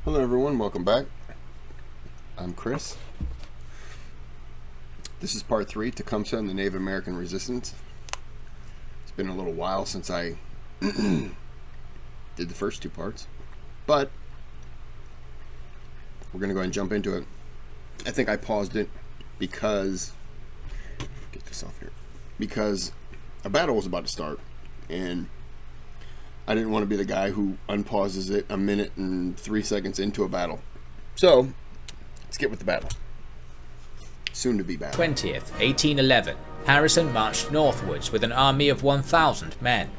Hello everyone, welcome back. I'm Kris. This is part 3, Tecumseh and the Native American Resistance. It's been a little while since I did the first 2 parts, but we're going to go ahead and jump into it. I think I paused it because, get this off here, because a battle was about to start, and I didn't want to be the guy who unpauses it a minute and 3 seconds into a battle. So, let's get with the battle. Soon to be battle. 20th, 1811, Harrison marched northwards with an army of 1,000 men.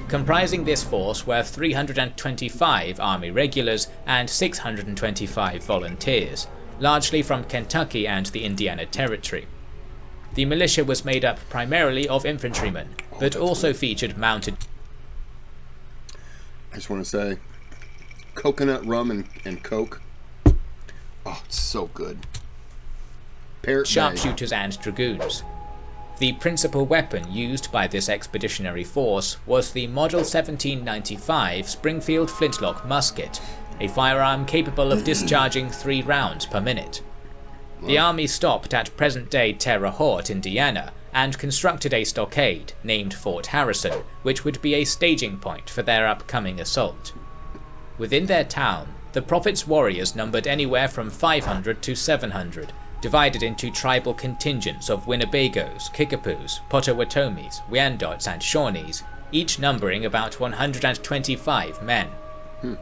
Comprising this force were 325 army regulars and 625 volunteers, largely from Kentucky and the Indiana Territory. The militia was made up primarily of infantrymen, but also featured mounted. I just want to say, coconut rum and Coke. Oh, it's so good. Sharpshooters and dragoons. The principal weapon used by this expeditionary force was the Model 1795 Springfield flintlock musket, a firearm capable of discharging 3 rounds per minute. The army stopped at present-day Terre Haute, Indiana, and constructed a stockade, named Fort Harrison, which would be a staging point for their upcoming assault. Within their town, the Prophet's warriors numbered anywhere from 500 to 700, divided into tribal contingents of Winnebagos, Kickapoos, Potawatomis, Wyandots and Shawnees, each numbering about 125 men.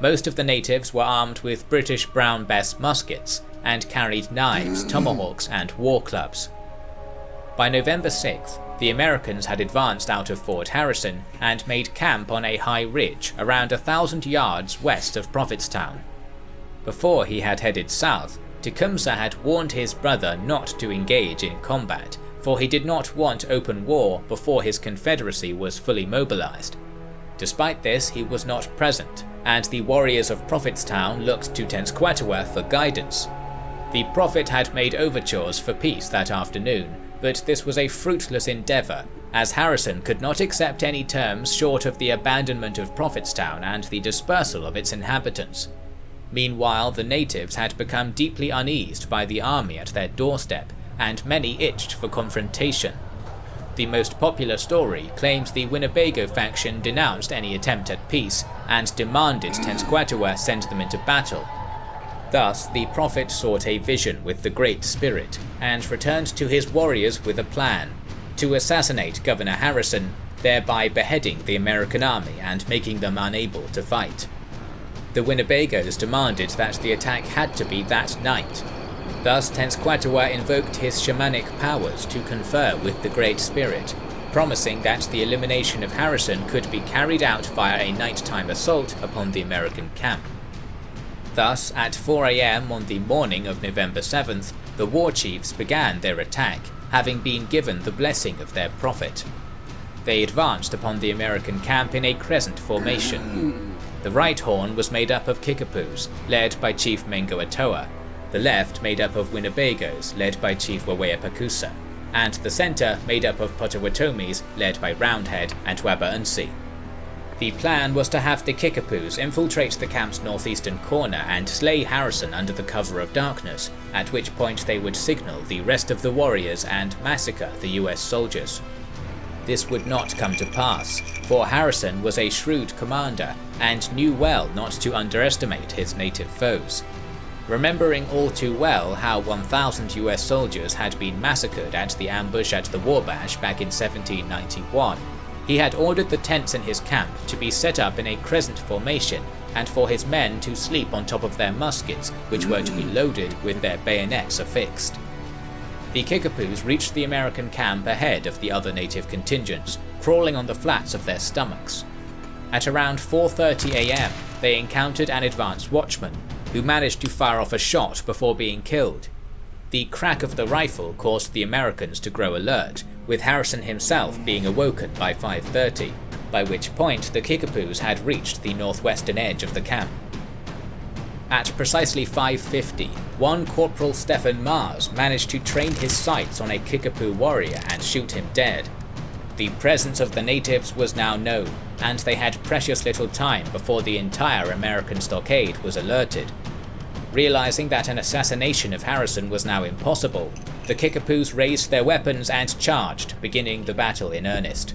Most of the natives were armed with British Brown Bess muskets, and carried knives, tomahawks and war clubs. By November 6th, the Americans had advanced out of Fort Harrison and made camp on a high ridge around 1,000 yards west of Prophetstown. Before he had headed south, Tecumseh had warned his brother not to engage in combat, for he did not want open war before his confederacy was fully mobilized. Despite this, he was not present, and the warriors of Prophetstown looked to Tenskwatawa for guidance. The Prophet had made overtures for peace that afternoon, but this was a fruitless endeavour, as Harrison could not accept any terms short of the abandonment of Prophetstown and the dispersal of its inhabitants. Meanwhile, the natives had become deeply uneased by the army at their doorstep, and many itched for confrontation. The most popular story claims the Winnebago faction denounced any attempt at peace and demanded Tenskwatawa send them into battle. Thus, the Prophet sought a vision with the Great Spirit, and returned to his warriors with a plan: to assassinate Governor Harrison, thereby beheading the American army and making them unable to fight. The Winnebagos demanded that the attack had to be that night. Thus, Tenskwatawa invoked his shamanic powers to confer with the Great Spirit, promising that the elimination of Harrison could be carried out via a nighttime assault upon the American camp. Thus, at 4 AM on the morning of November 7th, the war chiefs began their attack, having been given the blessing of their prophet. They advanced upon the American camp in a crescent formation. The right horn was made up of Kickapoos, led by Chief Mengoatoa, the left made up of Winnebagos, led by Chief Waweapakusa, and the centre made up of Potawatomis, led by Roundhead and Wabaunsi. The plan was to have the Kickapoos infiltrate the camp's northeastern corner and slay Harrison under the cover of darkness, at which point they would signal the rest of the warriors and massacre the US soldiers. This would not come to pass, for Harrison was a shrewd commander and knew well not to underestimate his native foes. Remembering all too well how 1,000 US soldiers had been massacred at the ambush at the Wabash back in 1791, he had ordered the tents in his camp to be set up in a crescent formation and for his men to sleep on top of their muskets, which were to be loaded with their bayonets affixed. The Kickapoos reached the American camp ahead of the other native contingents, crawling on the flats of their stomachs. At around 4:30 AM, they encountered an advance watchman, who managed to fire off a shot before being killed. The crack of the rifle caused the Americans to grow alert, with Harrison himself being awoken by 5:30, by which point the Kickapoos had reached the northwestern edge of the camp. At precisely 5:50, one Corporal Stephen Mars managed to train his sights on a Kickapoo warrior and shoot him dead. The presence of the natives was now known, and they had precious little time before the entire American stockade was alerted. Realizing that an assassination of Harrison was now impossible, the Kickapoos raised their weapons and charged, beginning the battle in earnest.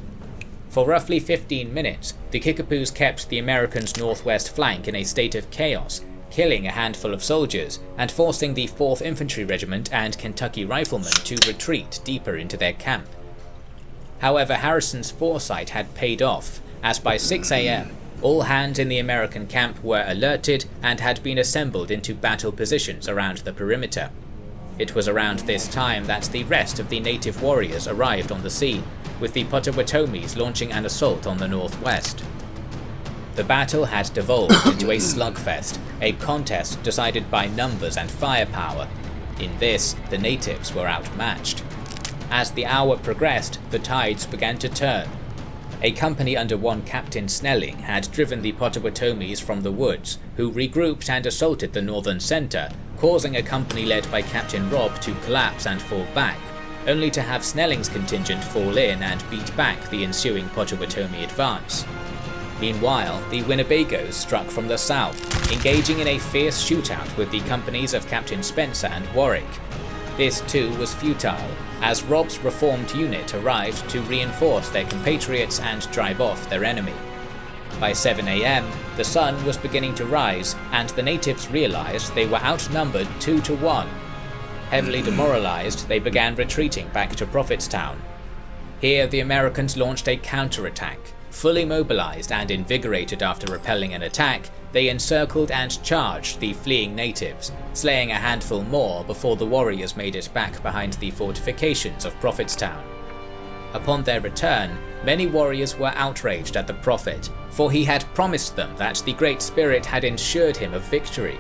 For roughly 15 minutes, the Kickapoos kept the Americans' northwest flank in a state of chaos, killing a handful of soldiers and forcing the 4th Infantry Regiment and Kentucky Riflemen to retreat deeper into their camp. However, Harrison's foresight had paid off, as by 6 AM, all hands in the American camp were alerted and had been assembled into battle positions around the perimeter. It was around this time that the rest of the native warriors arrived on the scene, with the Potawatomis launching an assault on the northwest. The battle had devolved into a slugfest, a contest decided by numbers and firepower. In this, the natives were outmatched. As the hour progressed, the tides began to turn. A company under one Captain Snelling had driven the Potawatomis from the woods, who regrouped and assaulted the northern centre, causing a company led by Captain Robb to collapse and fall back, only to have Snelling's contingent fall in and beat back the ensuing Potawatomi advance. Meanwhile, the Winnebagos struck from the south, engaging in a fierce shootout with the companies of Captain Spencer and Warwick. This too was futile, as Robb's reformed unit arrived to reinforce their compatriots and drive off their enemy. By 7 AM, the sun was beginning to rise, and the natives realized they were outnumbered 2 to 1. Heavily demoralized, they began retreating back to Prophetstown. Here, the Americans launched a counterattack. Fully mobilized and invigorated after repelling an attack, they encircled and charged the fleeing natives, slaying a handful more before the warriors made it back behind the fortifications of Prophetstown. Upon their return, many warriors were outraged at the Prophet, for he had promised them that the Great Spirit had ensured him of victory.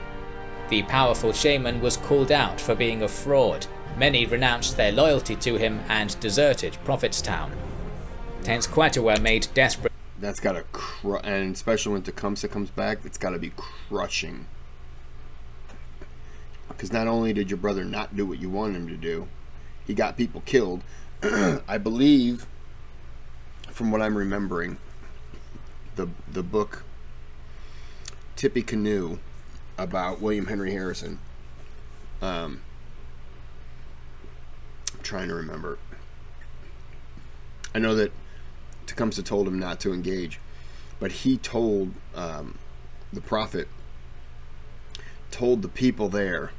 The powerful shaman was called out for being a fraud. Many renounced their loyalty to him and deserted Prophetstown. Tenskwatawa made desperate. That's gotta and especially when Tecumseh comes back, it's gotta be crushing. Because not only did your brother not do what you wanted him to do, he got people killed. I believe, from what I'm remembering, the book Tippecanoe about William Henry Harrison. I'm trying to remember. I know that Tecumseh told him not to engage, but he told the prophet told the people there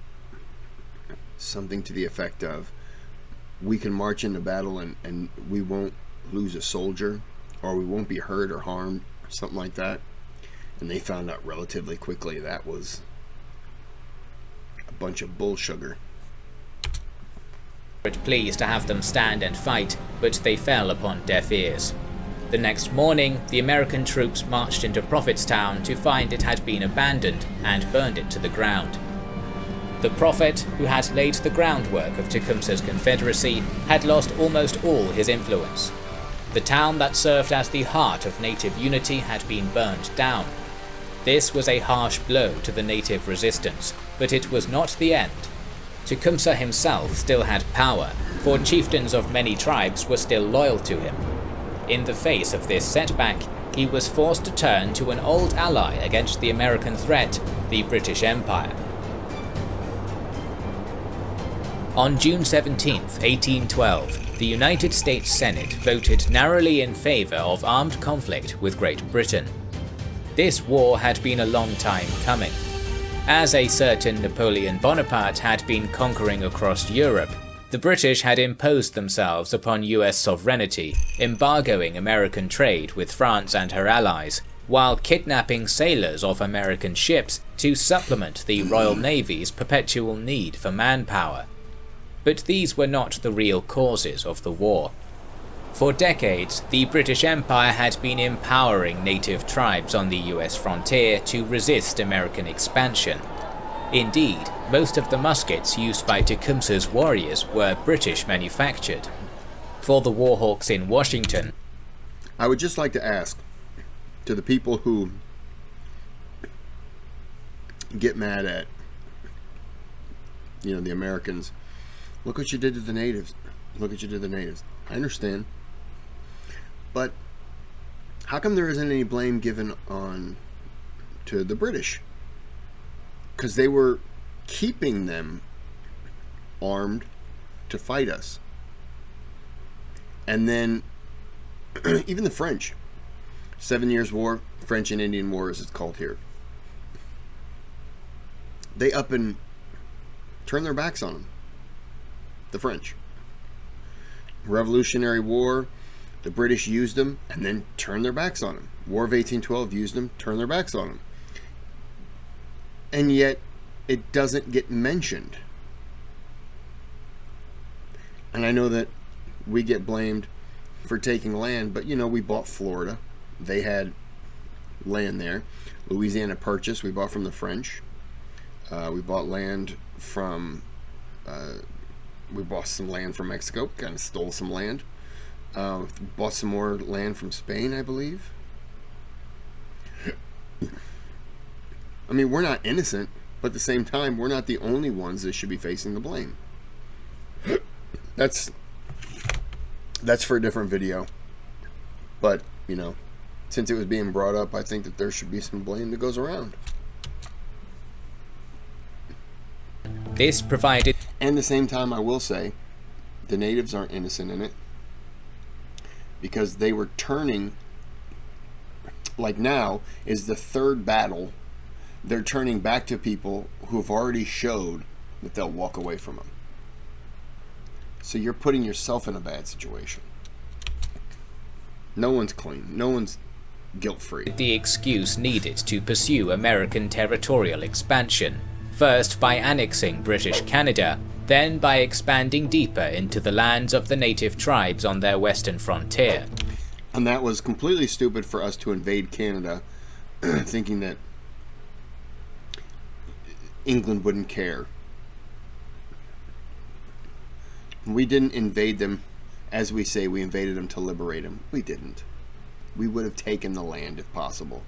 something to the effect of, we can march into battle and we won't lose a soldier, or we won't be hurt or harmed, or something like that. And they found out relatively quickly that was a bunch of bull sugar. Pleased to have them stand and fight, but they fell upon deaf ears. The next morning, the American troops marched into Prophetstown to find it had been abandoned and burned it to the ground. The Prophet, who had laid the groundwork of Tecumseh's confederacy, had lost almost all his influence. The town that served as the heart of native unity had been burned down. This was a harsh blow to the native resistance, but it was not the end. Tecumseh himself still had power, for chieftains of many tribes were still loyal to him. In the face of this setback, he was forced to turn to an old ally against the American threat, the British Empire. On June 17, 1812, the United States Senate voted narrowly in favour of armed conflict with Great Britain. This war had been a long time coming. As a certain Napoleon Bonaparte had been conquering across Europe, the British had imposed themselves upon US sovereignty, embargoing American trade with France and her allies, while kidnapping sailors off American ships to supplement the Royal Navy's perpetual need for manpower. But these were not the real causes of the war. For decades, the British Empire had been empowering native tribes on the US frontier to resist American expansion. Indeed, most of the muskets used by Tecumseh's warriors were British manufactured. For the warhawks in Washington, I would just like to ask, to the people who get mad at, the Americans, look what you did to the natives. Look what you did to the natives. I understand. But how come there isn't any blame given on to the British? Because they were keeping them armed to fight us. And then even the French, 7 Years' War, French and Indian War as it's called here, they up and turn their backs on them. The French. Revolutionary War, the British used them and then turned their backs on them. War of 1812 used them, turned their backs on them. And yet it doesn't get mentioned. And I know that we get blamed for taking land, but we bought Florida. They had land there. Louisiana Purchase, we bought from the French. We bought land from we bought some land from Mexico, kind of stole some land. Bought some more land from Spain, I believe. I mean, we're not innocent, but at the same time, we're not the only ones that should be facing the blame. That's for a different video. But, since it was being brought up, I think that there should be some blame that goes around. This provided... And at the same time, I will say, the natives aren't innocent in it. Because they were turning, like now, is the third battle. They're turning back to people who have already showed that they'll walk away from them. So you're putting yourself in a bad situation. No one's clean. No one's guilt-free. The excuse needed to pursue American territorial expansion, first by annexing British Canada, then by expanding deeper into the lands of the native tribes on their western frontier. And that was completely stupid for us to invade Canada, thinking that England wouldn't care. We didn't invade them, as we say, we invaded them to liberate them. We didn't. We would have taken the land if possible.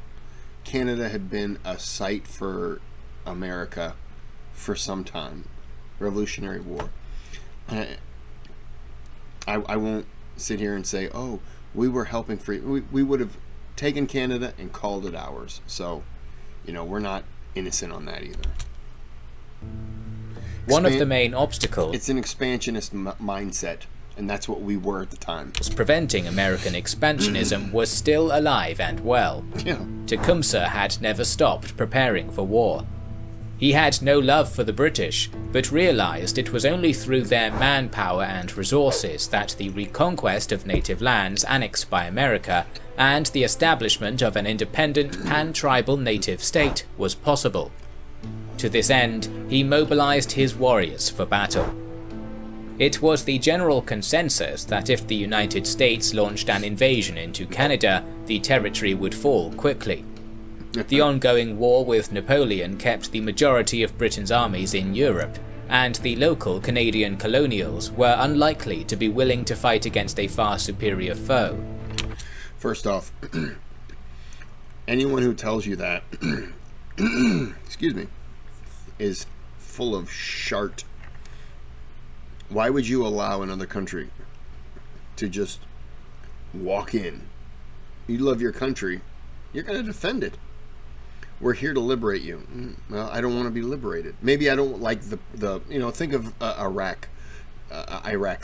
Canada had been a site for America for some time. Revolutionary War. I won't sit here and say, oh, we were helping free. We would have taken Canada and called it ours. So, we're not innocent on that either. One of the main obstacles... It's an expansionist mindset, and that's what we were at the time. Preventing American expansionism was still alive and well. Yeah. Tecumseh had never stopped preparing for war. He had no love for the British, but realized it was only through their manpower and resources that the reconquest of native lands annexed by America and the establishment of an independent pan-tribal native state was possible. To this end, he mobilized his warriors for battle. It was the general consensus that if the United States launched an invasion into Canada, the territory would fall quickly. The ongoing war with Napoleon kept the majority of Britain's armies in Europe, and the local Canadian colonials were unlikely to be willing to fight against a far superior foe. First off, anyone who tells you that, excuse me, is full of shart. Why would you allow another country to just walk in? You love your country, you're going to defend it. We're here to liberate you. Well, I don't want to be liberated. Maybe I don't like the think of Iraq.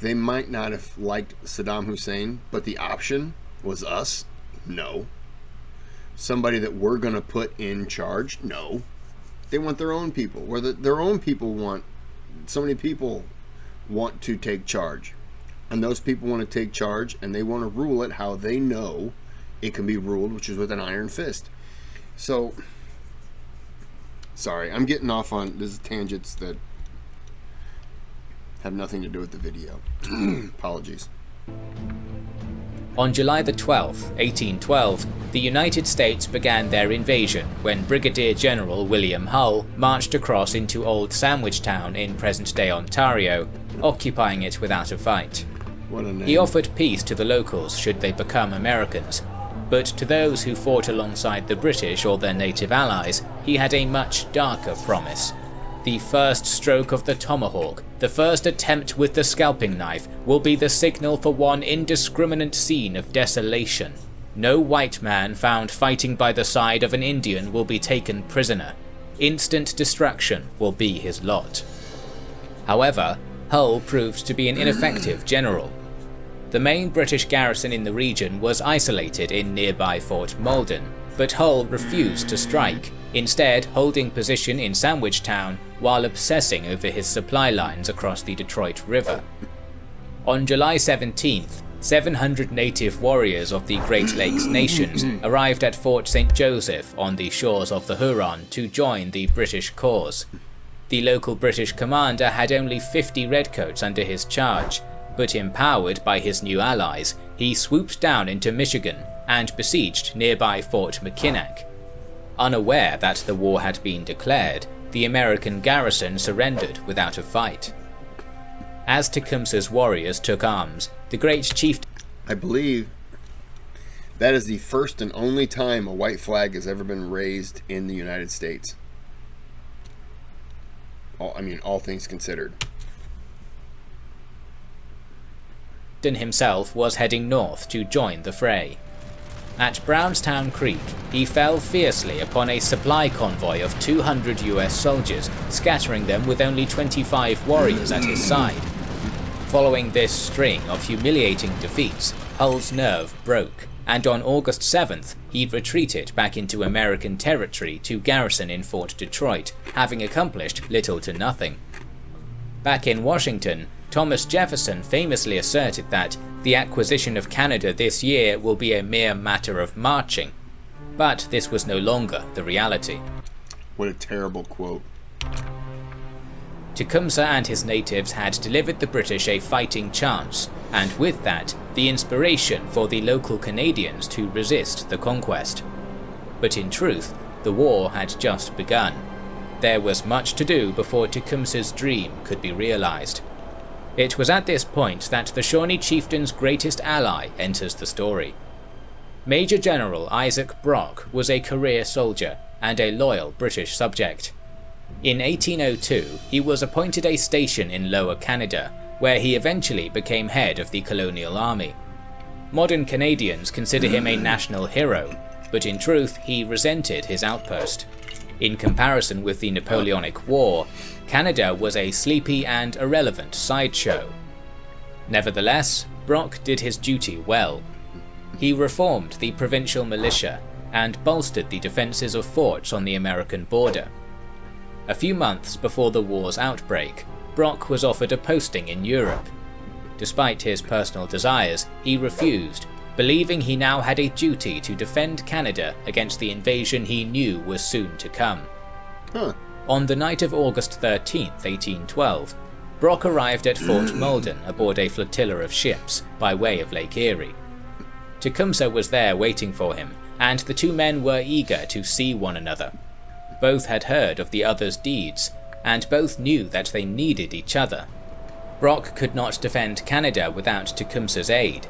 They might not have liked Saddam Hussein, but the option was us? No. Somebody that we're going to put in charge? No. They want their own people. Where their own people want, so many people want to take charge. And those people want to take charge, and they want to rule it how they know it can be ruled, which is with an iron fist. So... Sorry, I'm getting off on these tangents that have nothing to do with the video. Apologies. On July the 12th, 1812, the United States began their invasion when Brigadier General William Hull marched across into Old Sandwich Town in present-day Ontario, occupying it without a fight. What a name. He offered peace to the locals should they become Americans, but to those who fought alongside the British or their native allies, he had a much darker promise. The first stroke of the tomahawk, the first attempt with the scalping knife, will be the signal for one indiscriminate scene of desolation. No white man found fighting by the side of an Indian will be taken prisoner. instant destruction will be his lot. However, Hull proved to be an ineffective general. The main British garrison in the region was isolated in nearby Fort Malden, but Hull refused to strike, instead holding position in Sandwich Town while obsessing over his supply lines across the Detroit River. On July 17th, 700 native warriors of the Great Lakes nations arrived at Fort St. Joseph on the shores of the Huron to join the British cause. The local British commander had only 50 redcoats under his charge, but empowered by his new allies, he swooped down into Michigan and besieged nearby Fort Mackinac. Unaware that the war had been declared, the American garrison surrendered without a fight. As Tecumseh's warriors took arms, the great chief... I believe that is the first and only time a white flag has ever been raised in the United States. All things considered. Himself was heading north to join the fray. At Brownstown Creek, he fell fiercely upon a supply convoy of 200 US soldiers, scattering them with only 25 warriors at his side. Following this string of humiliating defeats, Hull's nerve broke, and on August 7th, he retreated back into American territory to garrison in Fort Detroit, having accomplished little to nothing. Back in Washington, Thomas Jefferson famously asserted that the acquisition of Canada this year will be a mere matter of marching. But this was no longer the reality. What a terrible quote. Tecumseh and his natives had delivered the British a fighting chance, and with that, the inspiration for the local Canadians to resist the conquest. But in truth, the war had just begun. There was much to do before Tecumseh's dream could be realized. It was at this point that the Shawnee chieftain's greatest ally enters the story. Major General Isaac Brock was a career soldier and a loyal British subject. In 1802, he was appointed a station in Lower Canada, where he eventually became head of the colonial army. Modern Canadians consider him a national hero, but in truth he resented his outpost. In comparison with the Napoleonic War, Canada was a sleepy and irrelevant sideshow. Nevertheless, Brock did his duty well. He reformed the provincial militia and bolstered the defences of forts on the American border. A few months before the war's outbreak, Brock was offered a posting in Europe. Despite his personal desires, he refused, believing he now had a duty to defend Canada against the invasion he knew was soon to come. On the night of August 13, 1812, Brock arrived at Fort Malden aboard a flotilla of ships by way of Lake Erie. Tecumseh was there waiting for him, and the two men were eager to see one another. Both had heard of the other's deeds, and both knew that they needed each other. Brock could not defend Canada without Tecumseh's aid,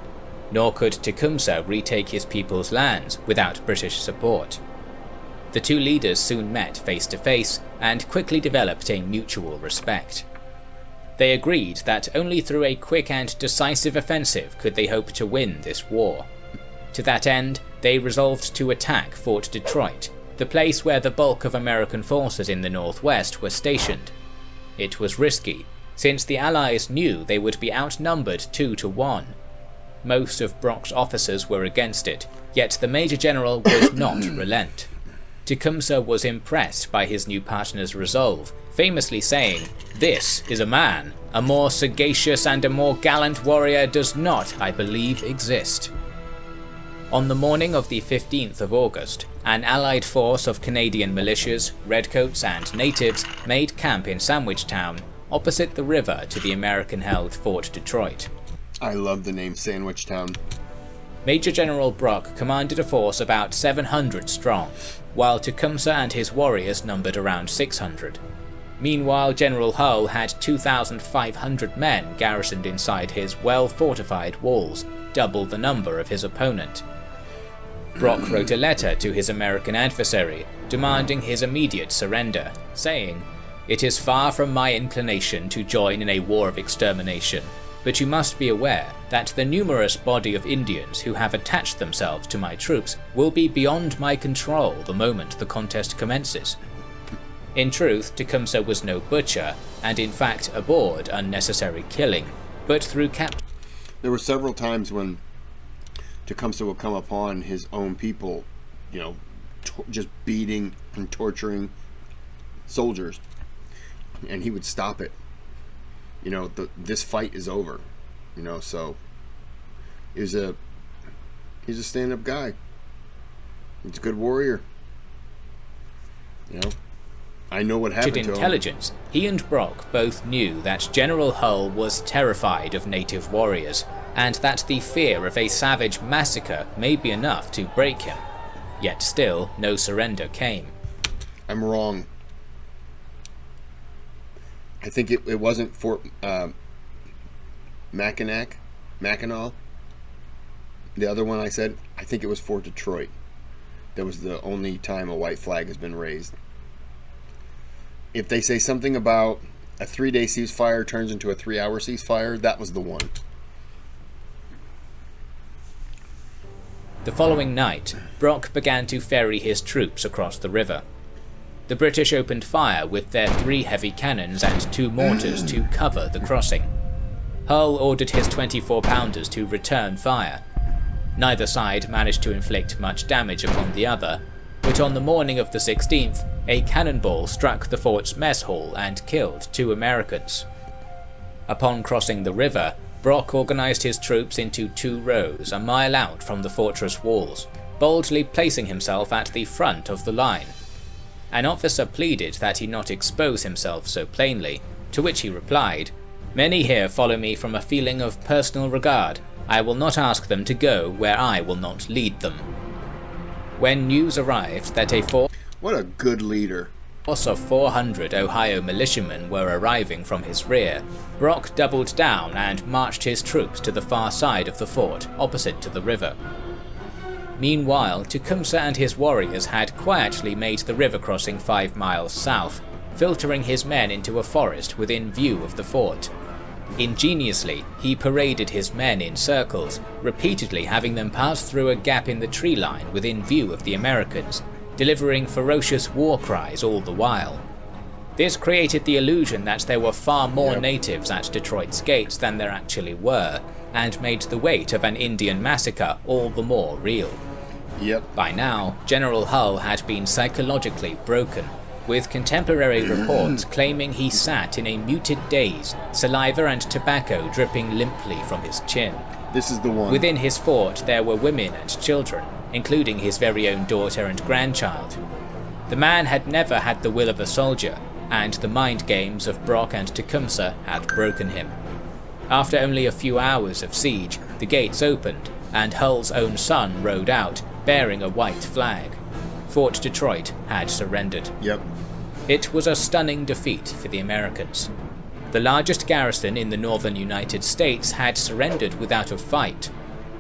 nor could Tecumseh retake his people's lands without British support. The two leaders soon met face to face and quickly developed a mutual respect. They agreed that only through a quick and decisive offensive could they hope to win this war. To that end, they resolved to attack Fort Detroit, the place where the bulk of American forces in the northwest were stationed. It was risky, since the Allies knew they would be outnumbered 2-1. Most of Brock's officers were against it, yet the Major General would not relent. Tecumseh was impressed by his new partner's resolve, famously saying, "This is a man. A more sagacious and a more gallant warrior does not, I believe, exist." On the morning of the 15th of August, an allied force of Canadian militias, redcoats and natives made camp in Sandwich Town, opposite the river to the American-held Fort Detroit. I love the name Sandwich Town. Major General Brock commanded a force about 700 strong, while Tecumseh and his warriors numbered around 600. Meanwhile, General Hull had 2,500 men garrisoned inside his well-fortified walls, double the number of his opponent. Brock wrote a letter to his American adversary, demanding his immediate surrender, saying, "It is far from my inclination to join in a war of extermination, but you must be aware that the numerous body of Indians who have attached themselves to my troops will be beyond my control the moment the contest commences." In truth, Tecumseh was no butcher, and in fact abhorred unnecessary killing, but through There were several times when Tecumseh would come upon his own people, just beating and torturing soldiers, and he would stop it. This fight is over. So he's a stand-up guy. He's a good warrior. I know what happened to him. Intelligence, he and Brock both knew that General Hull was terrified of native warriors, and that the fear of a savage massacre may be enough to break him. Yet still, no surrender came. I'm wrong. I think it wasn't Fort Mackinac. The other one I said, I think it was Fort Detroit. That was the only time a white flag has been raised. If they say something about a 3-day ceasefire turns into a 3-hour ceasefire, that was the one. The following night, Brock began to ferry his troops across the river. The British opened fire with their 3 heavy cannons and 2 mortars to cover the crossing. Hull ordered his 24-pounders to return fire. Neither side managed to inflict much damage upon the other, but on the morning of the 16th, a cannonball struck the fort's mess hall and killed 2 Americans. Upon crossing the river, Brock organised his troops into 2 rows a mile out from the fortress walls, boldly placing himself at the front of the line. An officer pleaded that he not expose himself so plainly, to which he replied, "Many here follow me from a feeling of personal regard. I will not ask them to go where I will not lead them." When news arrived that what a good leader. force of 400 Ohio militiamen were arriving from his rear, Brock doubled down and marched his troops to the far side of the fort, opposite to the river. Meanwhile, Tecumseh and his warriors had quietly made the river crossing 5 miles south, filtering his men into a forest within view of the fort. Ingeniously, he paraded his men in circles, repeatedly having them pass through a gap in the tree line within view of the Americans, delivering ferocious war cries all the while. This created the illusion that there were far more natives at Detroit's gates than there actually were, and made the weight of an Indian massacre all the more real. By now, General Hull had been psychologically broken, with contemporary reports claiming he sat in a muted daze, saliva and tobacco dripping limply from his chin. This is the one. Within his fort there were women and children, including his very own daughter and grandchild. The man had never had the will of a soldier, and the mind games of Brock and Tecumseh had broken him. After only a few hours of siege, the gates opened, and Hull's own son rode out, bearing a white flag. Fort Detroit had surrendered. It was a stunning defeat for the Americans. The largest garrison in the northern United States had surrendered without a fight.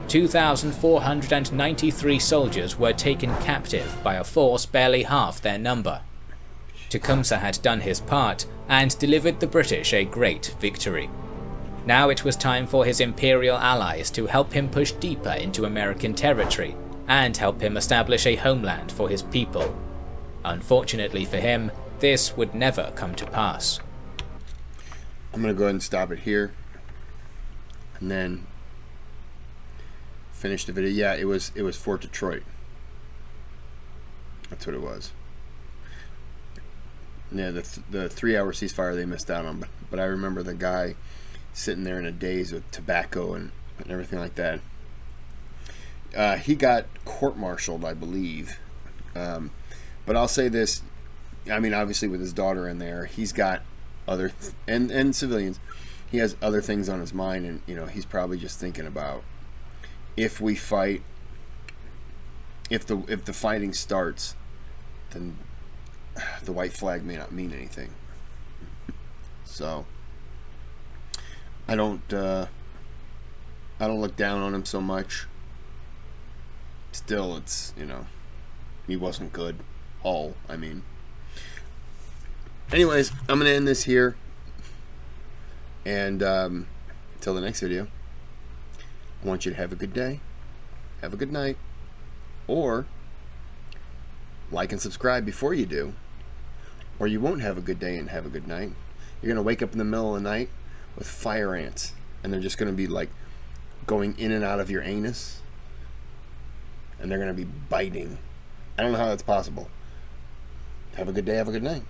2,493 soldiers were taken captive by a force barely half their number. Tecumseh had done his part and delivered the British a great victory. Now it was time for his imperial allies to help him push deeper into American territory and help him establish a homeland for his people. Unfortunately for him, this would never come to pass. I'm going to go ahead and stop it here and then finish the video. Yeah, it was Fort Detroit. That's what it was. Yeah, the 3-hour ceasefire they missed out on, but I remember the guy sitting there in a daze with tobacco and everything like that. He got court-martialed, I believe. But I'll say this, I mean, obviously with his daughter in there, he's got other, and civilians, he has other things on his mind, and, he's probably just thinking about, if we fight, if the fighting starts, then the white flag may not mean anything. So I don't look down on him so much. Still, it's, he wasn't good. Hull, I mean. Anyways, I'm gonna end this here, and until the next video, I want you to have a good day, have a good night, or like and subscribe before you do. or you won't have a good day and have a good night. You're going to wake up in the middle of the night with fire ants, and they're just going to be like going in and out of your anus, and they're going to be biting. I don't know how that's possible. Have a good day, have a good night.